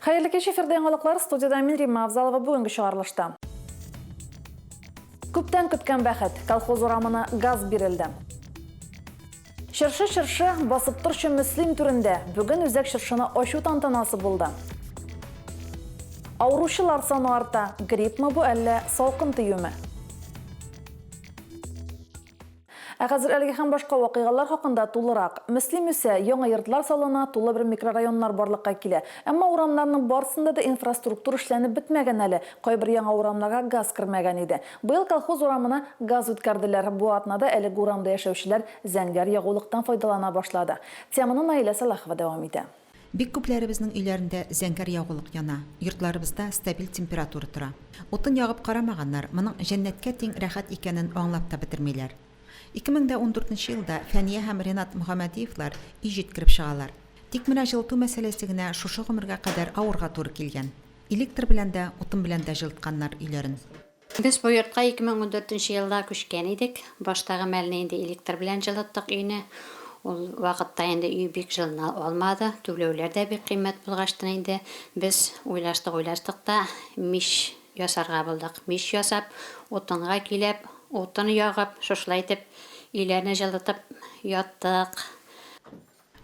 Hayırlı kеш эфирде яңалыклар, студияда мин Римма Авзалова бүгенге чыгарылышта. Күптән көткән бәхет, колхоз урамына газ бирелде. Шыршы басып торчы мөслим түрендә бүген үзәк шыршыны ачу тантанасы булды. Ауручылар саны арта, гриппмы бу әллә салкын тиюме? Хәзер әлеге һәм башка вакыйгалар хакында тулырак. Мөслим үсә, яңа йортлар салына, тулы бер микрорайоннар барлыкка килә. Әмма урамнарның барысында да инфраструктура эшләнеп бетмәгән әле. Кайбер яңа урамнарга газ кергән иде. Быел колхоз урамына газ үткәрделәр. Бу атнада әлеге урамда яшәүчеләр зәңгәр ягулыктан файдалана башлады. Теманы Наилә Салахова дәвам итә. Бик күпләребезнең өйләрендә зәңгәр ягулык яна, йортларыбызда стабиль температура тора. Утын ягып карамаганнар, моның җәннәткә тең рәхәт икәнен аңлап та бетермиләр. 2014 елда Фәния һәм Ренат Мөхәммәдиевлар үй җиткереп чыгалар. Тик менә җылыту мәсьәләсе генә шушы гомергә кадәр авырга туры килгән. Электр белән дә, утын белән дә җылытканнар өйләрен. Без бу йортка 2014 елда күчкән идек. Баштагы мәлне инде электр белән җылыттык өйне. Ул вакытта инде үй бик җылына алмады. Түләүләр дә бик кыйммәт булгаштан инде без уйлаштык та миш ясарга булдык. Миш ясап, утынга килеп, утын ягып, шушлайтып, өйләрне җылытып яттык.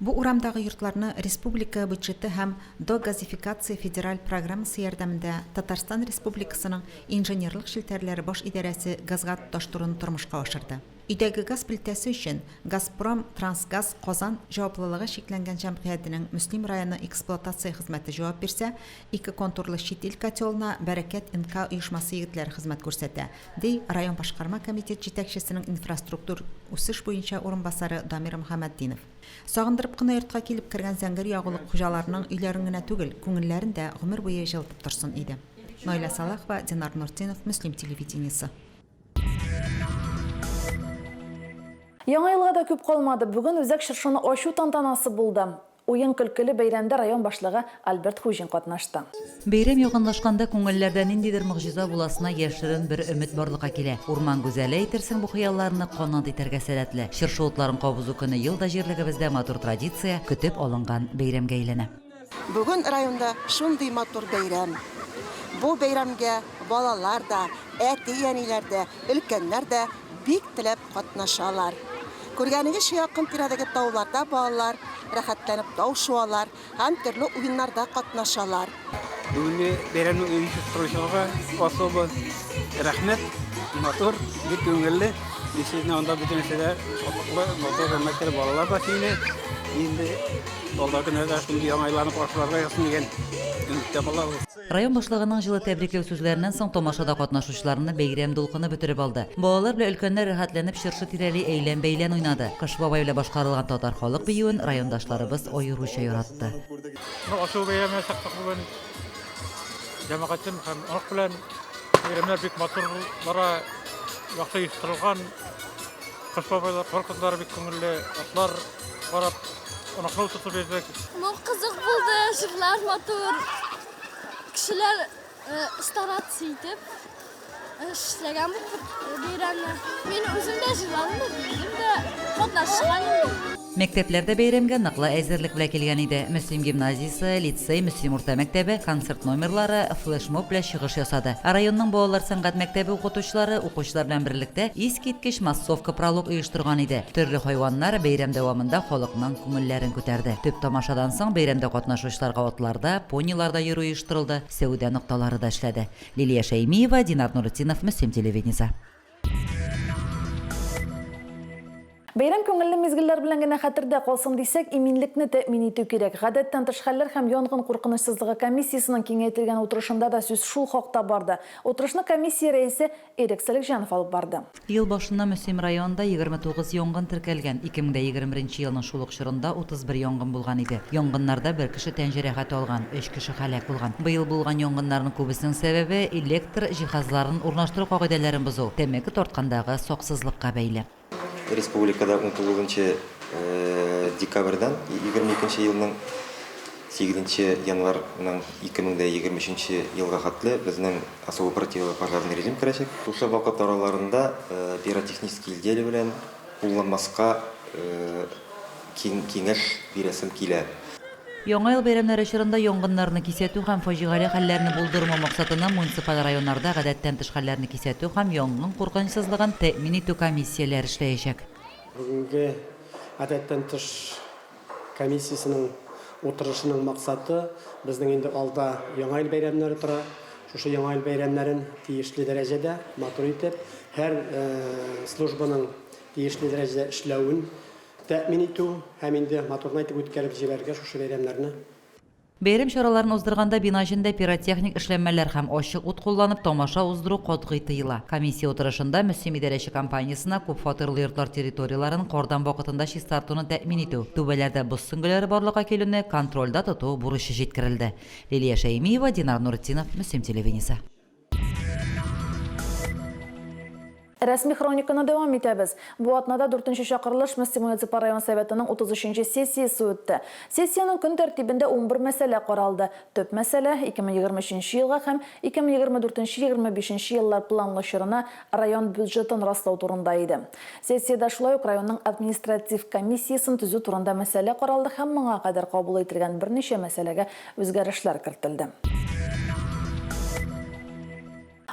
Бу урамдагы йортларны республика бюджеты һәм догазификация федераль программасы ярдәмендә Татарстан Республикасының инженерлык шелтәрләре баш идарәсе газга тоташтыруны тормышка ашырды. Өйдәге газ плитәсе өчен Газпром Трансгаз Казан җаваплылыгы шикләнгән җәмгыятенең Мөслим районы эксплуатация хезмәте җавап бирсә, 2 контурлы чит ил котелына Бәрәкәт НК оешмасы егетләре хезмәт күрсәтә, ди район башкарма комитет җитәкчесенең инфраструктур үсеш буенча урынбасары Дамир Мөхәммәддинов. Сагындырып кына йортка килеп кергән зәңгәр ягулык хуҗаларының өйләрен генә түгел, күңелләрен дә гомер буе җылытып торсын иде. Наилә Салахова, Динар Нуртдинов, Мөслим телевидениесе. Яңа елга да күп калмады. Бүген үзәк шыршыны ачу тантанасы булды. Уен көлкеле бәйрәмдә район башлыгы Альберт Хуҗин катнашты. Бәйрәм якынлашканда күңелләрдә ниндидер мөгъҗиза буласына яшерен бер өмет барлыкка килә. Урман гүзәле әйтерсең бу хыялларны канат итәргә сәләтле. Шыршы утларын кабызу көне елда җирлегебездә матур традиция көтеп алынган бәйрәмгә әйләнә. Бүген районда шундый матур бәйрәм. Бу бәйрәмгә балалар да, әти-әниләр дә, өлкәннәр дә бик теләп катнашалар. Күргәнегез якын тирәдәге тауларда балалар рәхәтләнеп таушуалар һәм төрле уеннарда катнашалар. Бүген бәйрәмне оештыручыларга особо рәхмәт, матур, бик күңелле. Бишне анда бөтен нәрсәдә матур мәктәп балалар да сине инде балалар көне шундый яңайланып ашларга ясын дигән өметтә балалар. Район башлыгының җылы тәбрикләү сүзләреннән соң тамашада катнашучыларны бәйрәм дулкыны бөтереп алды. Балалар белән өлкәннәр рәхәтләнеп шыршы тирәли әйлән-бәйлән уйнады. Кыш бабай белән башкарылган татар халык биюен райондашларыбыз аеруча яратты. Ашу бәйрәме чактык бүген җәмәгатьтән һәм халык белән бәйрәмнәр бик матур бара, яхшы оештырылган. Кыш бабайлар, кызлар бик күңелле, атлар барып, анаклау тотып йөрдек. Кызык булды, җырлар матур. Кешеләр стараться итеп эшләгән бу бәйрәмне. Мин үзем дә җырладым, үзем дә катнашкан идем. Мәктәпләрдә бәйрәмгә ныклы әзерлек белән килгән иде. Мөслим гимназиясе, лицей, Мөслим урта мәктәбе, концерт номерлары, флешмоб белән чыгыш ясады. Районның балалар сәнгать мәктәбе укытучылары укучылар белән берлектә искиткеч массовка пролог оештырган иде. Төрле хайваннар бәйрәм дәвамында халыкның күңелләрен күтәрде. Төп тамашадан соң бәйрәмдә катнашучыларга атларда, пониларда йөрү оештырылды, сәүдә нокталары да эшләде. Лилия Шәймиева, Динар Нуртдинов, Мөслим телевидениесе. Бәйрәм күңелле мизгелләр белән генә хәтердә калсын дисәк, иминлекне тәэмин итү кирәк. Гадәттән тыш хәлләр һәм янгын куркынычсызлыгы комиссиясының киңәйтелгән утырышында да сүз шул хакта барды. Утырышны комиссия рәисе Эрик Салихҗанов алып барды. Ел башында Мөслим районында 29 янгын теркәлгән. 2021 елның шул ук чорында 31 янгын булган иде. Янгыннарда бер кеше тән җәрәхәте алган, 3 кеше һәлак булган. Быел булган янгыннарның күбесенең сәбәбе электр җиһазларын урнаштыру кагыйдәләрен бозу, тәмәке тарткандагы саксызлыкка бәйле. Республикада 19 декабрьдән 22 елның 8 январьның 2023 елга хәтле безнең особо противопожарный режим керәчәк. Шушы вакыт араларында пиротехнический изделие белән кулланмаска киңәш бирәсем килә. Яңа ел бәйрәмнәре чорында янгыннарны кисәтү һәм фаҗигале хәлләрне булдырмау максатыннан муниципаль районнарда гадәттән тыш хәлләрне кисәтү һәм янгын куркынычсызлыгын тәэмин итү комиссияләре эшләячәк. Бүгенге гадәттән тыш комиссиясының утырышының максаты безнең инде алда яңа ел бәйрәмнәре тора. Шушы яңа ел бәйрәмнәрен тиешле дәрәҗәдә матур итеп, һәр службаның тиешле дәрәҗәдә эшләвен тәэмин итү һәм инде матурнайтып үткәреп җибәргә шушы бәйрәмнәрне. Бәйрәм чараларын уздырганда бина эчендә пиротехник эшләнмәләр һәм ачык ут кулланып тамаша уздыру катгый тыела. Комиссия утырышында Мөслим идарәче компаниясына күп фатирлы йортлар территорияларын кардан вакытында чистартуны тәэмин итү, түбәләрдә боз сөңгеләре барлыкка килүне контрольдә тоту бурычы җиткерелде. Лилия Шәймиева, Динар Нуртдинов, Мөслим телевидениесе. Рәсми хрониканы дәвам итәбез. Бу атнада 4-нче чакырылыш Мөслим муниципаль район советының 33-нче сессиясе үтте. Сессияның көн тәртибендә 11 мәсьәлә каралды. Төп мәсьәлә 2023 елга һәм 2024-25 еллар планлаучырына район бюджетын раслау турында иде. Сессияда шулай ук районның административ комиссиясын төзү турында мәсьәлә каралды һәм моңа кадәр кабул ителгән берничә мәсьәләгә үзгәрешләр кертелде.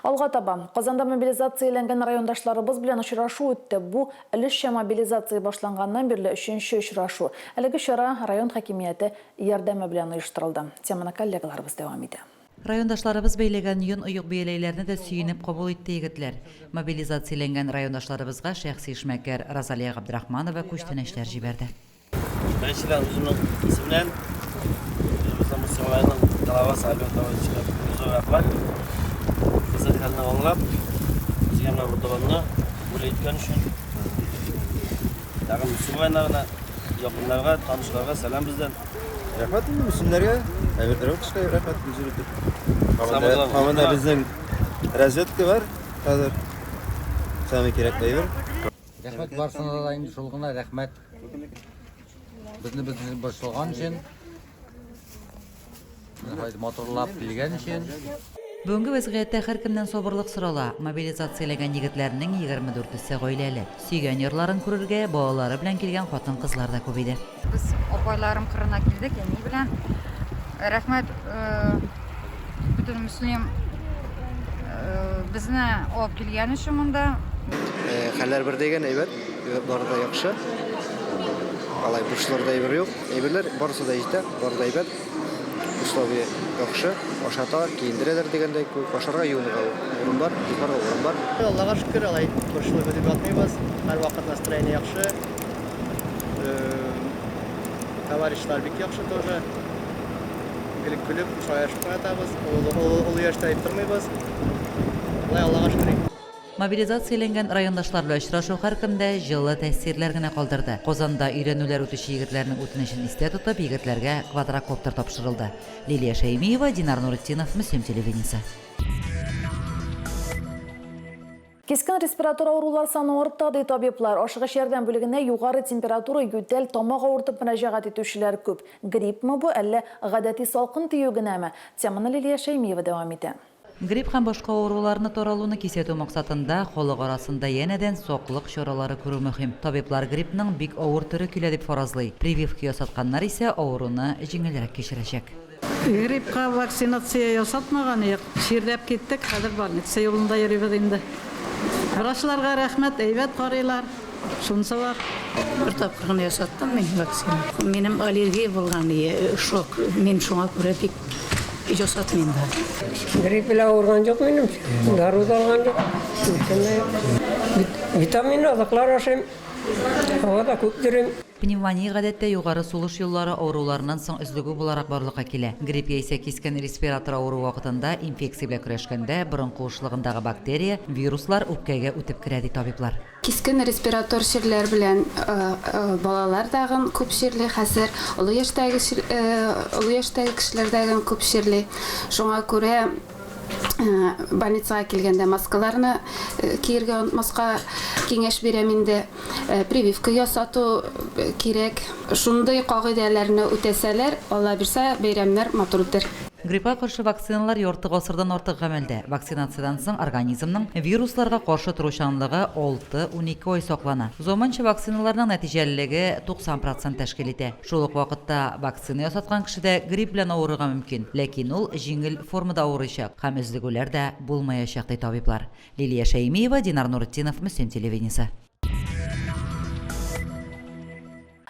Алга таба, Казанда мобилизацияләнгән райондашларыбыз белән очрашу үтте. Бу өлешчә мобилизация башланганнан бирле 3нче очрашу. Әлеге чара район хакимияте ярдәме белән оештырылды. Теманы коллегаларыбыз дәвам итә. Райондашларыбыз бәйләгән йон оек бәйләйләрне дә сөенеп кабул итте егетләр. Мобилизацияләнгән райондашларыбызга шәхси эшмәкәр Розалия Габдрахманова күчтәнәчләр җибәрде. Беренчедән үземнең исемнән Мөслим Талавас Алиев Хәлне аңлап, үзгә менә уртаганны бүләйткән өчен тагын Мөслимнарга, якыннарга, танышларга сәлам бездән. Рәхмәт мөселманнарга, әйбәтләр кешегә рәхмәт үзләренә. Һәм безнең разведка бар, хәзер самый кирәк әйбер. Рәхмәт барсына да инде шул гына рәхмәт. Безне башлаган өчен, моторлап килгән өчен. Бүгенге вазгыятьтә һәркемнән сабырлык сорала. Мобилизацияләгән егетләрнең 24-се гаиләле. Сөйгән ярларын күрергә балалары белән килгән хатын-кызлар да күп иде. Без апайларым кырына килдек, әни белән. Рәхмәт бүтән мөслим безне алып килгән өчен монда. Хәлләр бер дигән әйбәт, бары да яхшы. Алай бушларда әйбер юк. Әйберләр барысы да җитә, бары да әйбәт. Условия яхшы, ашаталар, киендерәләр дигәндәй, ашарга юынырга урын бар, йокларга урын бар. Аллага шөкер, алай борчылып дип атмыйбыз. Һәрвакыт настроение яхшы. Товарищлар бик яхшы тоже. Көлеп, шаярышып ятабыз. Ул яшьтә әйтеп тормыйбыз. Алай Аллага шөкер. Мобилизацияләнгән райондашлар белән очрашу һәркемдә җылы тәэсирләр генә калдырды. Казанда өйрәнүләр үтүче егетләрнең үтенечен истә тотып, егетләргә квадрокоптер тапшырылды. Лилия Шәймиева, Динар Нуртдинов, Мөслим телевидениесе. Кескен респиратор аурулар саны артты ди табиблар. Ашыгыч ярдәм бүлегенә югары температура, ютәл, тамак авыртып мөрәҗәгать итүчеләр күп. Гриппмы бу, әллә гадәти салкын тию генәме? Теманы Лилия Шәймиева дәвам итә. Грипп һәм башка авыруларны таралуны кисәтү максатында халык арасында янәдән саклык чаралары күрү мөһим. Табиблар гриппның бик авыр төрө килә дип фаразлый. Прививка ясатканнар исә авыруны җиңелрәк кичерәчәк. Гриппка вакцинация ясатмаган, ширләп киттек, хәзер больница юлында йөрибез инде. Врачларга рәхмәт, әйбәт карыйлар. Шунысы бар. Бер тапкыр гына ясаттым мин вакцина. Минем аллергия булган, шок. Мин шуңа күрә бик ясатмыйм да. Грипп белән ауырган юк минем. Дару да алган юк. Витамин азыклар ашыйм. Һавада күп йөрим. Пневмония гадәттә югары сулыш юллары авыруларыннан соң өзлегү буларак барлыкка килә. Грипп яисә кискен респиратор авыру вакытында инфекция белән көрәшкәндә борын куышлыгындагы бактерия, вируслар үпкәгә үтеп керә ди табиблар. Кискен респиратор ширләр белән балалар дагын күп ширле, хәзер олы яшьтәге кешеләрдәге күп ширле. Шуңа күрә больницага килгәндә маскаларны киергә маска киңәш бирәм инде. Прививка ясату кирәк. Шундый кагыйдәләрне үтәсәләр, Алла бирсә, бәйрәмнәр матур үтәр. Гриппка каршы вакциналар ярты гасырдан артык гамәлдә. Вакцинациядән соң организмның вирусларга каршы торучанлыгы 6-12 ай саклана. Заманча вакциналарның нәтиҗәлелеге 90% тәшкил итә. Шул ук вакытта вакцина ясаткан кешедә грипп белән авырырга мөмкин, ләкин ул җиңел формада авырачак һәм өзлегүләр дә булмаячак ди табиблар. Лилия Шәймиева, Динар Нуретдинов, Мөслим телевидениесе.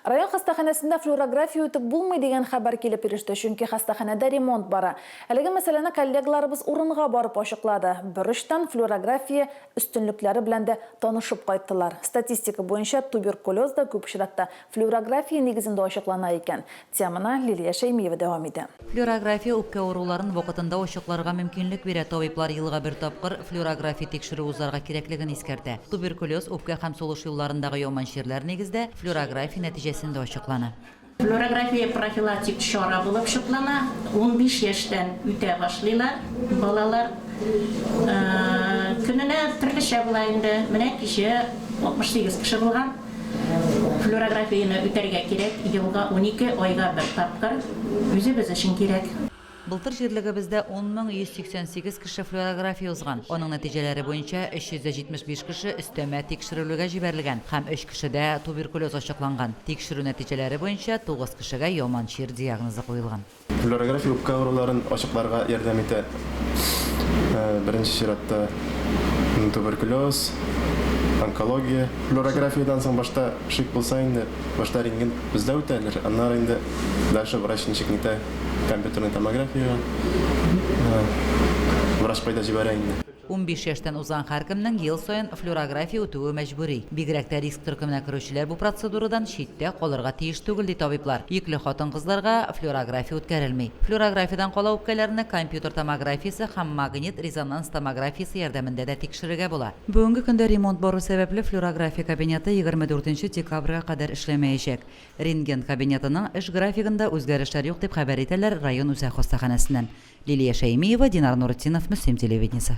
Район хастаханасында флюорография үтеп булмый дигән хәбәр килеп иреште, чөнки хастаханәдә ремонт бара. Әлеге мәсьәләне коллегаларыбыз урынга барып ачыклады. Берүчтән флюорография өстенлекләре белән дә танышып кайттылар. Статистика буенча туберкулез да күп очракта флюорография нигезендә ачыклана икән. Теманы Лилия Шәймиева дәвам итә. Флюорография үпкә авыруларын вакытында ачыкларга мөмкинлек бирә. Табиблар елга бер тапкыр флюорография тикшерү узарга кирәклеген искәртә. Туберкулез, үпкә һәм сулыш юлларындагы яман чирләр нигездә флюорография нәтиҗәсендә ачыклана. Флюорография профилактик чара булып шуклана. 15 яшьтән үтә башлыйлар. Балалар көненә төрлечә була инде. Менә кичә 68 кеше булган. Флюорографияны үтәргә кирәк. Елга 12 айга бер тапкыр. Үзебез өчен кирәк. Былтыр җирлегебездә 10,188 кеше флюорография узган. Аның нәтиҗәләре буенча 375 кеше өстәмә тикшерүлегә җибәрелгән һәм 3 кешедә туберкулез ачыкланган. Тикшерү нәтиҗәләре буенча 9 кешегә яман чир диагнозы куелган. Флюорография үпкә авыруларын ачыкларга ярдәм итә. Беренче чиратта туберкулез, онкология. Флюорографиядан соң башта шик булса инде, башта рентген бездә үтәлер. Аннары инде дальше врач ничек итә, компьютерный томография. Врач кайда җибәрә инде. 15 яшьтән узган һәркемнең ел саен флюорография үтүе мәҗбүри. Бигрәк тә риск төркеменә керүчеләр бу процедурадан читтә калырга тиеш түгел ди табиблар. Йөкле хатын-кызларга флюорография үткәрелми. Флюорографиядан кала үпкәләрне компьютер томографиясе һәм магнит резонанс томографиясе ярдәмендә дә тикшерергә була. Бүгенге көндә ремонт бару сәбәпле флюорография кабинеты 24 декабрьгә кадәр эшләмәячәк. Рентген кабинетының эш графигында үзгәрешләр юк дип хәбәр итәләр район үзәк хастаханәсеннән. Лилия Шәймиева, Динар Нуретдинов, Мөслим телевидениесе.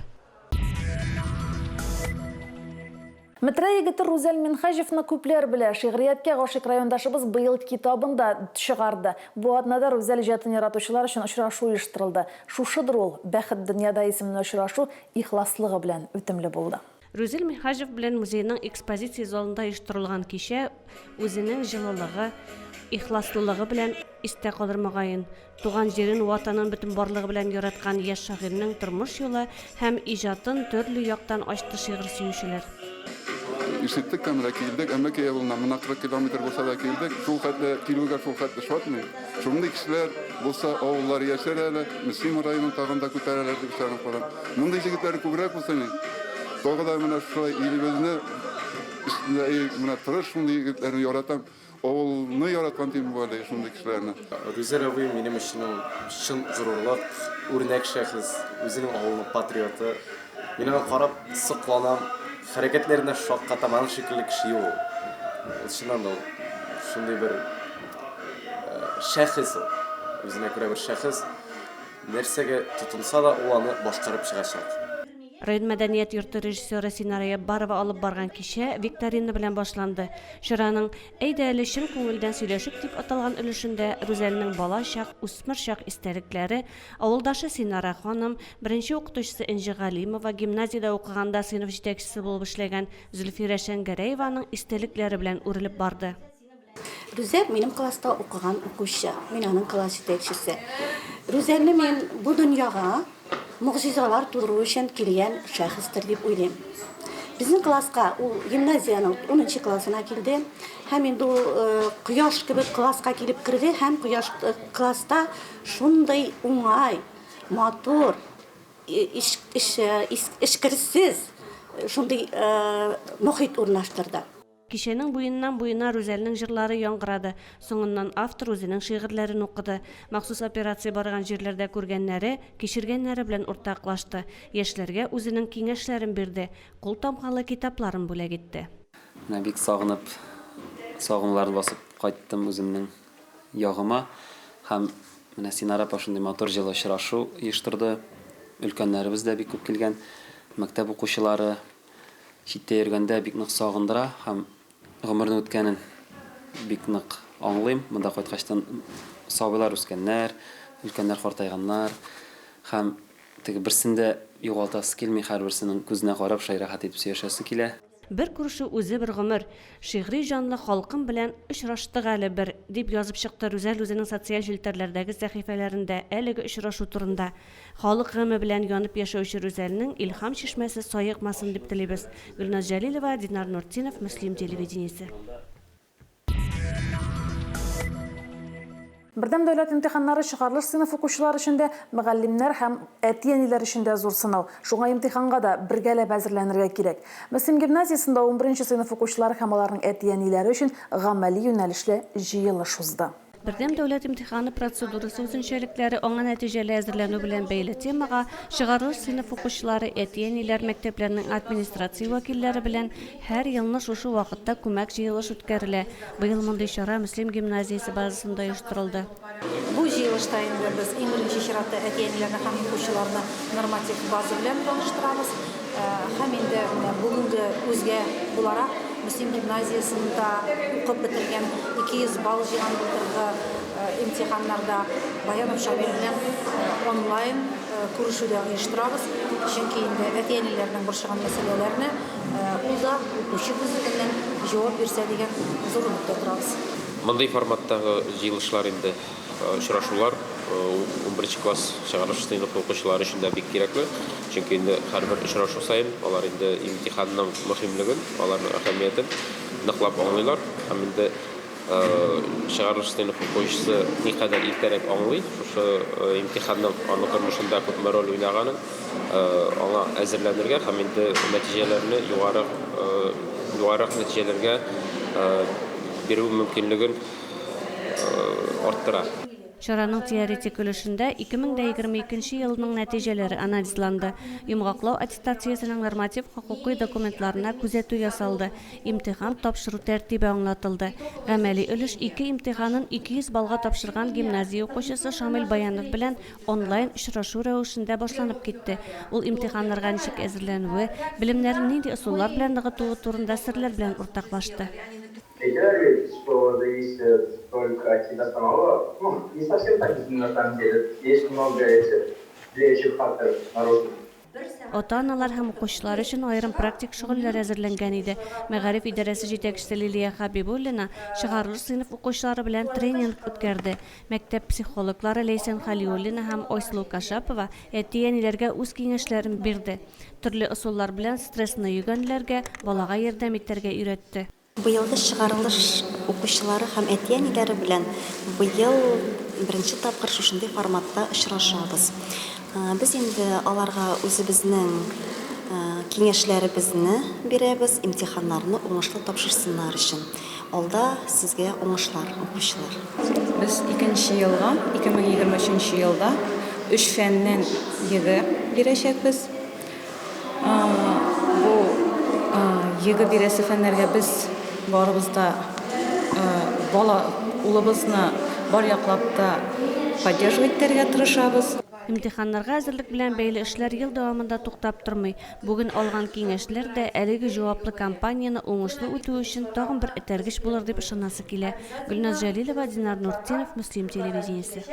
Метро егете Рузель Минхажевны күпләр белә. Шигърияткә гашыйк райондашыбыз быел китабында чыгарды. Бу атнада Рузель иҗатын яратучылар өчен очрашу оештырылды. Шушыдыр ул «Бәхет дөньяда» исемле очрашу ихласлыгы белән үтемле булды. Рузель Минхажев белән музейның экспозиция залында оештырылган кичә үзенең җылылыгы, ихласлылыгы белән истә калырмаган. Туган җирен, ватанын бөтен барлыгы белән яраткан яшь шагыйрьнең тормыш юлы һәм иҗатын төрле яктан ачты шигырь сөючеләр. Ишеттек тәмле килдек, әмма киявылна мына 40 километр булса да килдек. Шул хәтле килүгә шул хәтле шатмый. Шундый кешеләр булса авыллар яшәр әле, Мөслим районын тагында күтәрәләр дип санап калам. Мондый җегетләр күбрәк булса ни. Тагыда менә шулай илебезне менә тырыш шундый егетләрне яратам. Авылны яраткан тим булды шундый кешеләрне. Рузель абый минем өчен чын зурлык, үрнәк шәхес, үзенең авылның патриоты. Мин аны карап сокланам. Хәрәкәтләрендә шаккатаман шикелле кеше юк. Чыннан да шундый бер шәхес, үзенә күрә бер шәхес нәрсәгә тотынса да ул аны башкарып чыгачак. Район мәдәният йорты режиссеры Синария Барова алып барган кичә викторина белән башланды. Чараның «Әйдә әле чын күңелдән сөйләшеп» дип аталган өлешендә Рузельнең балачак, үсмер чак истәлекләре, авылдашы Синара ханым, беренче укытучысы Энҗи Галимова, гимназиядә укыганда сыйныф җитәкчесе булып эшләгән Зөлфирә Шәңгәрәеваның истәлекләре белән үрелеп барды. Рузель минем класста укыган укучы, мин аның класс җитәкчесе. Рузельне мин бу дөньяга мугҗизалар тудыру өчен килгән шәхестер дип уйлыйм. Безнең класска ул гимназияның 10 классына килде һәм инде ул кояш кебек класска килеп керде һәм кояш класста шундый уңай, матур, эшкерсез шундый мохит урнаштырды. Кичәнең буеннан буена Рузельнең җырлары яңгырады. Соңыннан автор үзенең шигырьләрен укыды. Махсус операция барган җирләрдә күргәннәре, кичергәннәре белән уртаклашты. Яшьләргә үзенең киңәшләрен бирде. Кул тамгалы китапларын бүләк итте. Менә бик сагынларны басып кайттым үземнең ягыма һәм менә Синара шундый матур җылы очрашу оештырды. Өлкәннәребез дә бик күп килгән. Мәктәп укучылары читтә йөргәндә бик нык сагындыра һәм гомерне үткәнен бик нык аңлыйм. Монда кайткачтан сабыйлар үскәннәр, өлкәннәр картайганнар һәм теге берсендә югалтасы килми, һәрберсенең күзенә карап шайрахат итеп яшәсе килә. Бер күрешү үзе бер гомер. Шигъри җанлы халкым белән очраштык әле бер, дип язып чыкты Рүзәл үзенең социаль җилтәрләрдәге сәхифәләрендә әлеге очрашу турында. Халык гаме белән янып яшәүче Рүзәлнең илһам чишмәсе саекмасын дип телибез. Гөлназ Җәлилова, Динар Нуртдинов, Мөслим телевидениесе. Бердәм дәүләт имтиханнары чыгарылыш сыйныф укучылары өчен дә, мөгаллимнәр һәм әти-әниләр өчен дә зур сынау. Шуңа имтиханга да бергәләп әзерләнергә кирәк. Мөслим гимназиясендә 11-нче сыйныф укучылары һәм аларның әти-әниләре өчен гамәли юнәлешле җыелыш узды. Бердәм дәүләт имтиханы процедурасы үзенчәлекләре аңа нәтиҗәле әзерләнү белән бәйле темага чыгарылыш сыйныф укучылары, әти-әниләр, мәктәпләрнең администрация вәкилләре белән һәр елны шушы вакытта күмәк җыелыш үткәрелә. Быел мондый чара Мөслим гимназиясе базасында оештырылды. Бу җыелышта инде без иң беренче чиратта әти-әниләрне һәм укучыларны норматив база белән таныштырабыз. Һәм инде бүгенге үзгә буларак Мөслим гимназиясында укып бетергән 200 балл җыйган булдыргы имтиханнарда Баянов Шамил белән онлайн күрешүдә оештырабыз. Чөнки инде әти-әниләрнең борчыган мәсьәләләрне ул да укучы күзеннән җавап бирсә дигән зур өметтә торабыз. Мондый форматтагы җыелышлар инде очрашулар 11 класс чыгарылыш сыйныф укучылары өчен дә бик кирәкле. Чөнки инде һәрбер очрашу сайын алар инде имтиханның мөһимлеген, аларның әһәмиятен ныклап аңлыйлар. Һәм инде чыгарылыш сыйныф укучысы никадәр иртәрәк аңлый, шушы имтиханның аның тормышында күп роль уйнаганын аңа әзерләнергә һәм инде нәтиҗәләрне югарырак нәтиҗәләргә бирү мөмкинлеген арттыра. Чараның теоретик өлешендә 2022 елның нәтиҗәләре анализланды. Йомгаклау аттестациясенең норматив хокукый документларына күзәтү ясалды. Имтихан тапшыру тәртибе аңлатылды. Гамәли өлеш 2 имтиханын 200 балга тапшырган гимназия укучысы Шамил Баянов белән онлайн очрашу рәвешендә башланып китте. Ул имтиханнарга ничек әзерләнүе, белемнәрен нинди ысуллар белән ныгытуы турында серләр белән уртаклашты. Что зависит только от тебя самого. Ну, не совсем так, на самом деле. Есть много этих влияющих факторов наружу. Ата-аналар һәм укучылар өчен аерым практик шөгыльләр әзерләнгән иде. Мәгариф идарәсе җитәкчесе Лилия Хабибуллина чыгарылыш сыйныф укучылары белән тренинг үткәрде. Мәктәп психологлары Лейсен Халиуллина һәм Ойслу Кашапова әти-әниләргә үз киңәшләрен бирде. Төрле ысуллар белән стрессны йөгәнләргә, балага ярдәм итәргә өйрәтте. Быелгы чыгарылыш укучылары һәм әти-әниләре белән быел беренче тапкыр шушындый форматта очрашабыз. Без инде аларга үзебезнең киңәшләребезне бирәбез, имтиханнарны уңышлы тапшырсыннар өчен. Алда сезгә уңышлар укучылар. Без 2нче елга 2023 елда 3 фәннән 7 бирәчәкбез. Бу 7 бирәсе фәннәргә без барыбызда бала улыбызны бар яклап та поддерживать итәргә тырышабыз. Имтиханнарга әзерлек белән бәйле эшләр ел дәвамында туктап тормый. Бүген алган киңәшләр дә әлеге җаваплы кампанияны уңышлы үтү өчен тагын бер этәргеч булыр дип ышанасы килә. Гөлназ Җәлилова, Динар Нуртдинов, Мөслим телевидениесе.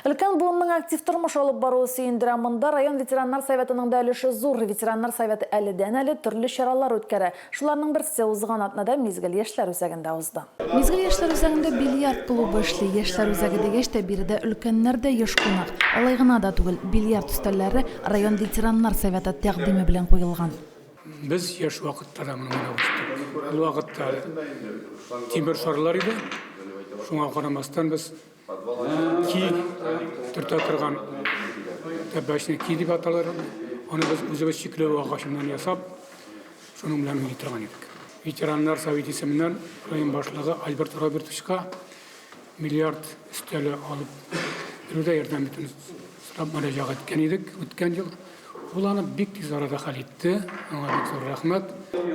Өлкән буынның актив тормыш алып баруы сөендерә. Монда район ветераннар советының да өлеше зур. Ветераннар советы әледән-әле төрле чаралар үткәрә. Шуларның берсе узган атнада Мизгел яшьләр үзәгендә узды. Мизгел яшьләр үзәгендә бильярд клубы эшли. Яшьләр үзәге дигәч тә биредә өлкәннәр дә еш кунак. Алай гына да түгел, бильярд өстәлләре район ветераннар советы тәкъдиме белән куелган. Без яшь вакытта да моны уздык. Ул вакытта тимер шарлар иде. Шуңа карамастан без ки төртә торган тәбәшне ки дип аталар. Аны без үзебез чикләү агачыннан ясап, шуның белән уйный торган идек. Ветераннар советы исеменнән район башлыгы Альберт Робертовичка миллиард өстәле алып бирүдә ярдәм итүне сорап мөрәҗәгать иткән идек. Үткән ел ул аны бик тиз арада хәл итте. Аңа бик зур рәхмәт.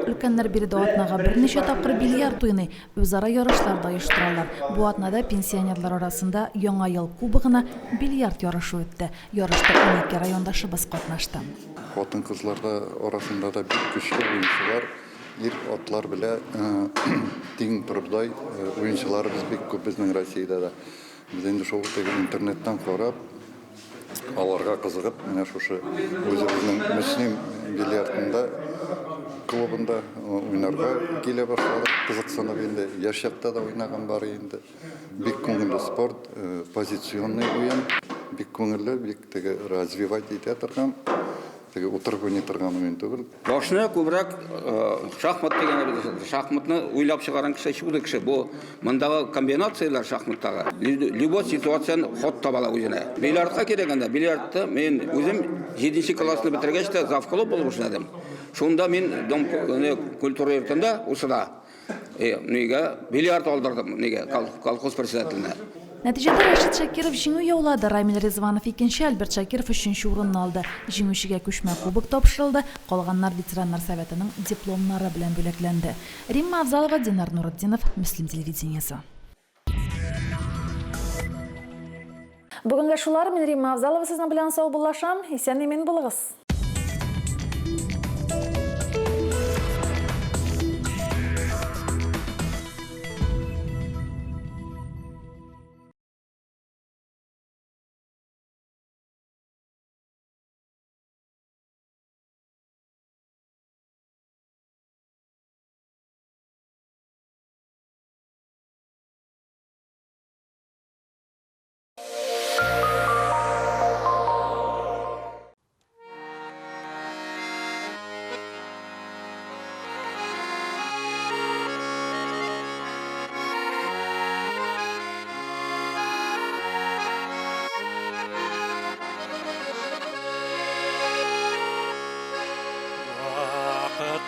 Өлкәннәр биредә атнага берничә тапкыр бильярд уйный, үзара ярышлар да оештыралар. Бу атнада пенсионерлар арасында Яңа ел кубогына бильярд ярышы үтте. Ярышта 12 райондашыбыз катнашты. Хатын-кызлар арасында да бик көчле уенчылар ир атлар белә тиң турдай уенчыларыбыз бик күп безнең Россиядә да. Без инде шул интернеттан карап, аларга кызыгып, менә шушы үзебезнең Мөслим бильярдында клубында уйнарга килә башладык. Кызыксынып инде яшь чакта да уйнаган бар инде. Бик күңелле спорт, позиционный уен, бик күңелле, бик теге развивать итә торган. Теге утырып уйный торган уен түгел. Башына күбрәк шахмат дигән шахматны уйлап чыгарган кеше шуды кеше. Бу мондагы комбинациялар шахматтагы любой ситуацияны ход табала үзенә. Бильярдка кирәгәндә, бильярдта мен үзем 7нче классны бетергәч тә завклуб булып эшләдем. Шунда мен дом культура йортында усыда нигә бильярд алдырдым, нигә колхоз председателенә. Нәтижеде Рашид Шакиров җиңү яулады. Рамил Резванов 2нче, Альберт Шакиров 3нче урынны алды. Җиңүчегә күчмә кубок тапшырылды. Калганнар ветераннар советының дипломнары белән бүләкләнде. Римма Авзалова, Динар Нуретдинов, Мөслим телевидениесе. Бүгенге шулар, мен Римма Авзалова сезнең белән сау булашам. Исән-имин булыгыз.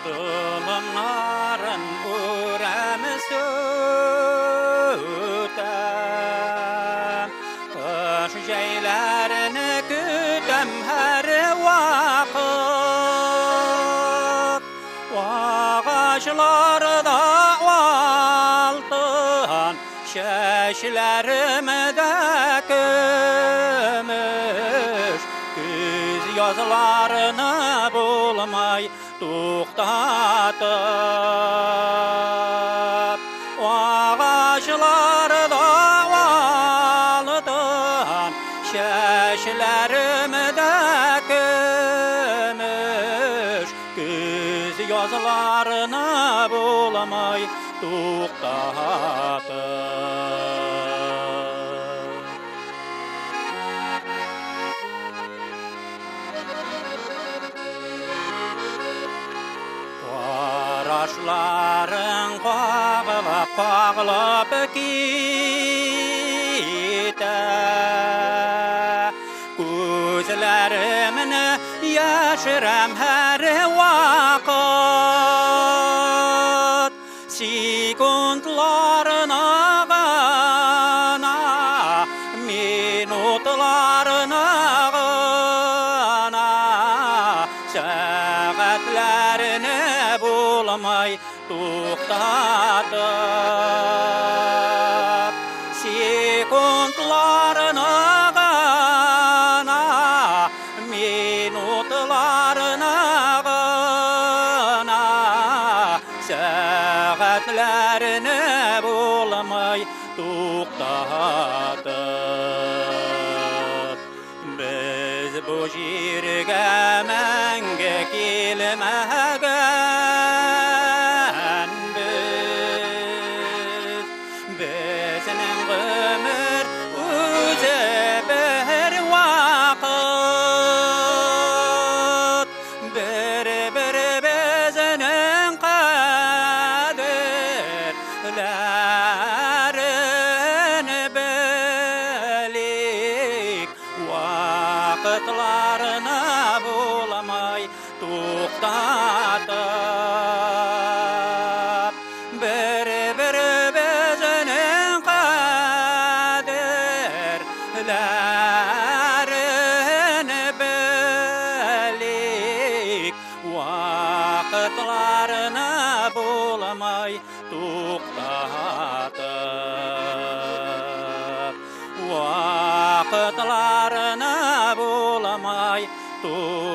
Tulumların uğramız ötem Kış ceylerini kütem her vakit Ağaçlarda altın şeşlerimi de kömüş Güz yazılarını bulmay to'xtatib ağaçlarda altın şeşlerimde kömüş Güz yazılarını bulmay to'xtatib Qaşların qağılıb kitə Gözlərimini yaşıram hər vaqt Sekundlarına qana minutlarına qana Səğətlərini bulmay to'xtatib sekundlarına qana minutlarına qana saatlarini bulmay to'xtatib biz bu yerga manga kelmagan bizning umr o'zi bir vaqt bir bizning qadrlarini bilik vaqtlarini bulmay to'xtatib bir bizning qadrlarini bilik vaqtlarini bulmay to'xtatib vaqtlarini bulmay to'xtatib